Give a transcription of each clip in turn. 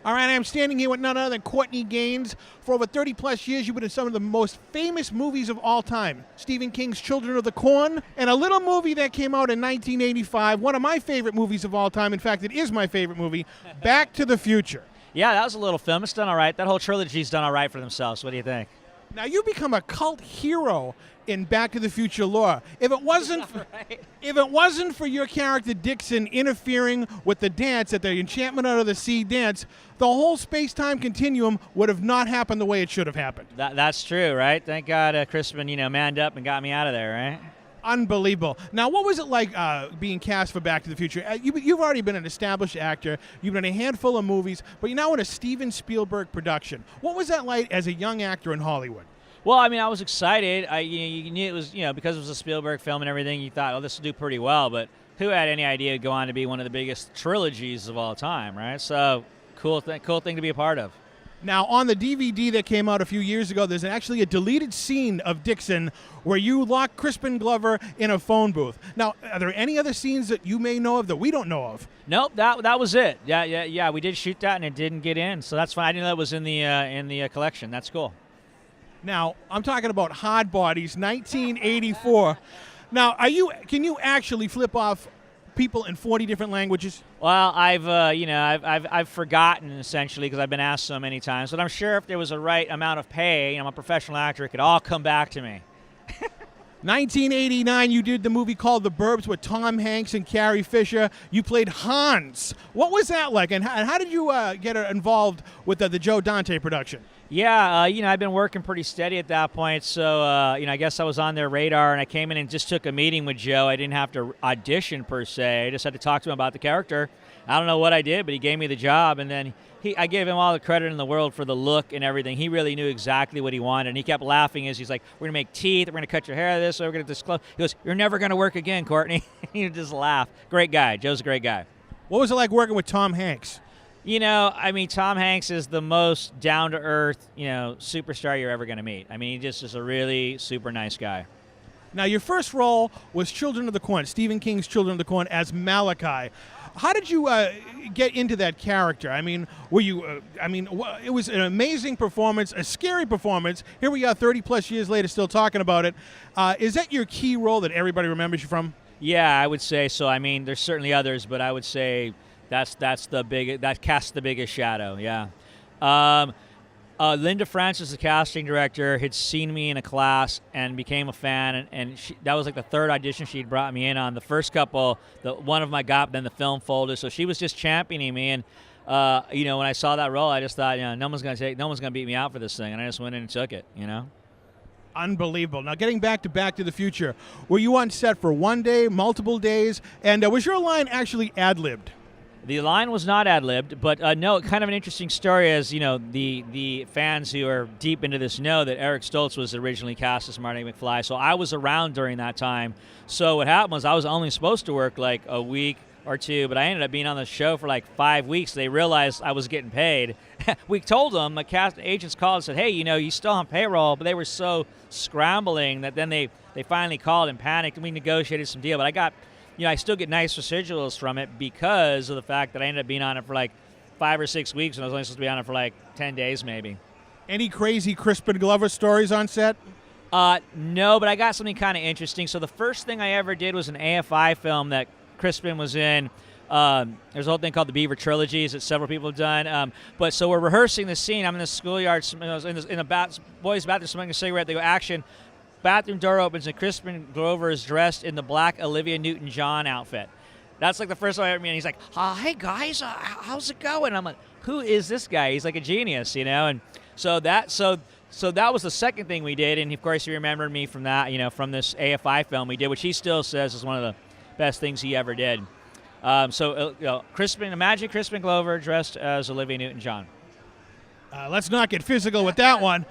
All right, I'm standing here with none other than Courtney Gains. For over 30 plus years, you've been in some of the most famous movies of all time. Stephen King's Children of the Corn, and a little movie that came out in 1985, one of my favorite movies of all time. In fact, it is my favorite movie, Back to the Future. Yeah, that was a little film. It's done all right. That whole trilogy's done all right for themselves. What do you think? Now, you become a cult hero in Back to the Future lore. If it wasn't for your character Dixon interfering with the dance at the Enchantment Under the Sea dance, the whole space-time continuum would have not happened the way it should have happened. That's true, right? Thank God Crispin, manned up and got me out of there, right? Unbelievable. Now, what was it like being cast for Back to the Future? You've already been an established actor. You've been in a handful of movies, but you're now in a Steven Spielberg production. What was that like as a young actor in Hollywood? Well, I mean, I was excited. You knew it was, because it was a Spielberg film and everything, you thought, oh, this will do pretty well. But who had any idea it'd go on to be one of the biggest trilogies of all time, right? So, cool thing to be a part of. Now, on the DVD that came out a few years ago, there's actually a deleted scene of Dixon where you lock Crispin Glover in a phone booth. Now, are there any other scenes that you may know of that we don't know of? Nope, that was it. Yeah. We did shoot that and it didn't get in, so that's fine. I didn't know that was in the collection. That's cool. Now, I'm talking about Hard Bodies, 1984. Now, can you actually flip off people in 40 different languages? Well, I've forgotten essentially because I've been asked so many times. But I'm sure if there was a right amount of pay, I'm a professional actor, it could all come back to me. 1989, you did the movie called The Burbs with Tom Hanks and Carrie Fisher. You played Hans. What was that like, and how did you get involved with the Joe Dante production? Yeah, I've been working pretty steady at that point, so, I guess I was on their radar, and I came in and just took a meeting with Joe. I didn't have to audition, per se. I just had to talk to him about the character. I don't know what I did, but he gave me the job, and then I gave him all the credit in the world for the look and everything. He really knew exactly what he wanted, and he kept laughing as he's like, we're going to make teeth, we're going to cut your hair this, we're going to disclose. He goes, you're never going to work again, Courtney. He would just laugh. Great guy. Joe's a great guy. What was it like working with Tom Hanks? Tom Hanks is the most down-to-earth, superstar you're ever going to meet. I mean, he just is a really super nice guy. Now, your first role was Children of the Corn, Stephen King's Children of the Corn as Malachi. How did you get into that character? I mean, it was an amazing performance, a scary performance. Here we are 30-plus years later still talking about it. Is that your key role that everybody remembers you from? Yeah, I would say so. I mean, there's certainly others, but I would say that casts the biggest shadow. Yeah. Linda Francis, the casting director, had seen me in a class and became a fan, and that was like the third audition she'd brought me in on. The first couple, one of them I got, then the film folded, so she was just championing me. And when I saw that role, I just thought, no one's gonna beat me out for this thing, and I just went in and took it. Unbelievable. Now, getting back to the Future, were you on set for one day, multiple days, and was your line actually ad-libbed? The line was not ad-libbed, but no, kind of an interesting story as, the fans who are deep into this know that Eric Stoltz was originally cast as Marty McFly, so I was around during that time. So what happened was I was only supposed to work like a week or two, but I ended up being on the show for like 5 weeks. They realized I was getting paid. We told them, the cast agents called and said, hey, you still on payroll, but they were so scrambling that then they finally called and panicked, and we negotiated some deal, but I still get nice residuals from it because of the fact that I ended up being on it for like 5 or 6 weeks, and I was only supposed to be on it for like 10 days maybe. Any crazy Crispin Glover stories on set? No, but I got something kind of interesting. So the first thing I ever did was an AFI film that Crispin was in. There's a whole thing called the Beaver Trilogies that several people have done. But so we're rehearsing the scene. I'm in the schoolyard, in the boys' bathroom, smoking a cigarette. They go, action. Bathroom door opens and Crispin Glover is dressed in the black Olivia Newton-John outfit. That's like the first time I ever met him. He's like, hey guys, how's it going? I'm like, who is this guy? He's like a genius, And so that was the second thing we did, and of course he remembered me from that, from this AFI film we did, which he still says is one of the best things he ever did. Imagine Crispin Glover dressed as Olivia Newton-John. Let's not get physical with that one.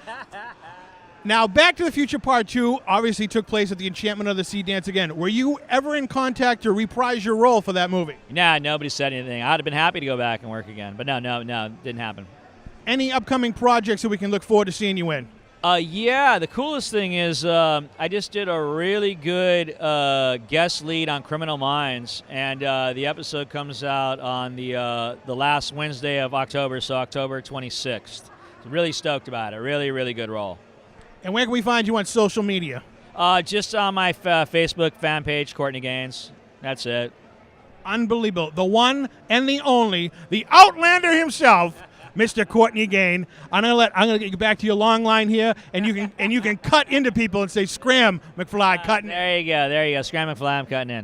Now, Back to the Future Part 2 obviously took place at the Enchantment of the Sea dance again. Were you ever in contact to reprise your role for that movie? Nah, nobody said anything. I'd have been happy to go back and work again, but no, didn't happen. Any upcoming projects that we can look forward to seeing you in? Yeah, the coolest thing is I just did a really good guest lead on Criminal Minds, and the episode comes out on the last Wednesday of October, so October 26th. Really stoked about it. Really, really good role. And where can we find you on social media? Just on my Facebook fan page, Courtney Gains. That's it. Unbelievable. The one and the only, the Outlander himself, Mr. Courtney Gain. I'm gonna get you back to your long line here, and you can cut into people and say, "Scram McFly, cutting." There you go. Scram McFly, I'm cutting in.